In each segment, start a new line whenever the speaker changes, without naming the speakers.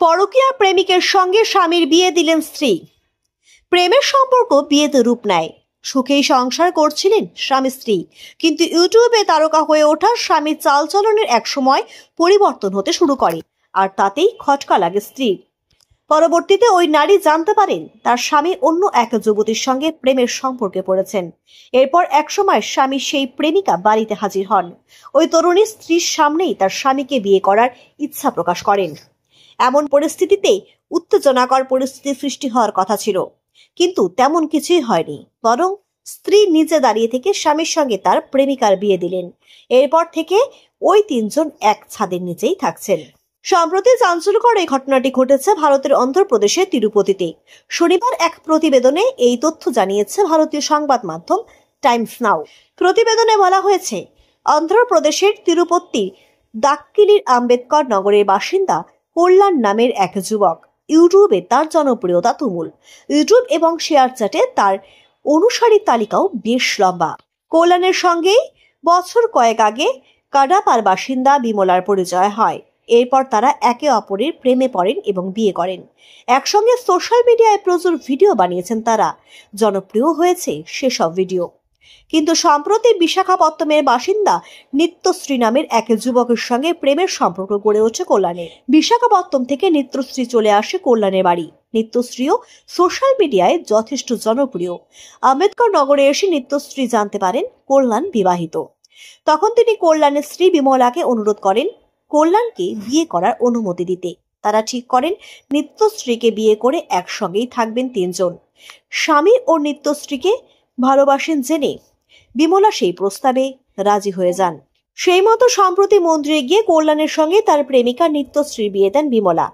পরকীয়া প্রেমিকের সঙ্গে স্বামীর বিয়ে দিলেন স্ত্রী। প্রেমের সম্পর্ক বিয়েতে রূপ নেয়। সুখেই সংসার করছিলেন স্বামী স্ত্রী, কিন্তু ইউটিউবে তারকা হয়ে ওঠা স্বামীর চালচলনের একসময় পরিবর্তন হতে শুরু করে, আর তাতেই খটকা লাগে স্ত্রীর। পরবর্তীতে ওই নারী জানতে পারেন তার স্বামী অন্য এক যুবতীর সঙ্গে প্রেমের সম্পর্কে পড়েছেন। এরপর একসময় স্বামী সেই প্রেমিকা বাড়িতে হাজির হন। ওই তরুণী স্ত্রীর সামনেই তার স্বামীকে বিয়ে করার ইচ্ছা প্রকাশ করেন। এমন পরিস্থিতিতে উত্তেজনাকর পরিস্থিতি সৃষ্টি হওয়ার কথা ছিল, কিন্তু তেমন কিছুই হয়নি। বরং স্ত্রী নিজে দাঁড়িয়ে থেকে স্বামীর সঙ্গে তার প্রেমিকার বিয়ে দিলেন। এরপর থেকে ওই তিনজন এক ছাদের নিচেই থাকছেন। সম্প্রতি চাঞ্চল্যকর এই ঘটনাটি ঘটেছে ভারতের অন্ধ্রপ্রদেশের তিরুপতিতে। শনিবার এক প্রতিবেদনে এই তথ্য জানিয়েছে ভারতীয় সংবাদ মাধ্যম টাইমস নাও। প্রতিবেদনে বলা হয়েছে, অন্ধ্রপ্রদেশের তিরুপতির দাক্কিলির আম্বেদকর নগরের বাসিন্দা কল্যাণ নামের এক যুবক। ইউটিউবে তার জনপ্রিয়তা তুমুল। ইউটিউব এবং শেয়ার চ্যাটে তার অনুসারী তালিকাও বেশ লম্বা। কল্যাণের সঙ্গে বছর কয়েক আগে কাডাপার বাসিন্দা বিমলার পরিচয় হয়। এরপর তারা একে অপরের প্রেমে পড়েন এবং বিয়ে করেন। একসঙ্গে সোশ্যাল মিডিয়ায় প্রচুর ভিডিও বানিয়েছেন তারা। জনপ্রিয় হয়েছে সেসব ভিডিও। কিন্তু সম্প্রতি বিশাখাপত্তমের বাসিন্দা নিত্যশ্রী নামের এক যুবকের সঙ্গে প্রেমের সম্পর্ক গড়ে ওঠে কল্যাণের। বিশাখাপত্তম থেকে নিত্যশ্রী চলে আসে কল্যাণের বাড়ি। নিত্যশ্রীও সোশ্যাল মিডিয়ায় যথেষ্ট জনপ্রিয়। আম্বেদকর নগরে এসে নিত্যশ্রী জানতে পারেন কল্যাণ বিবাহিত। তখন তিনি কল্যাণের স্ত্রী বিমলাকে অনুরোধ করেন কল্যাণকে বিয়ে করার অনুমতি দিতে। তারা ঠিক করেন নিত্যশ্রীকে বিয়ে করে একসঙ্গেই থাকবেন তিনজন। স্বামী ও নিত্যশ্রীকে ভালোবাসেন জেনে বিমলা সেই প্রস্তাবে রাজি হয়ে যান। সেই মতো সম্প্রতি মন্দিরে গিয়ে কল্যাণের সঙ্গে তার প্রেমিকা নিত্যশ্রীর বিয়ে দেন বিমলা।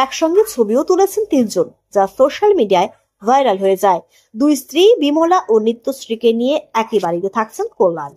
একসঙ্গে ছবিও তুলেছেন তিনজন, যা সোশ্যাল মিডিয়ায় ভাইরাল হয়ে যায়। দুই স্ত্রী বিমলা ও নিত্যশ্রীকে নিয়ে একই বাড়িতে থাকছেন কল্যাণ।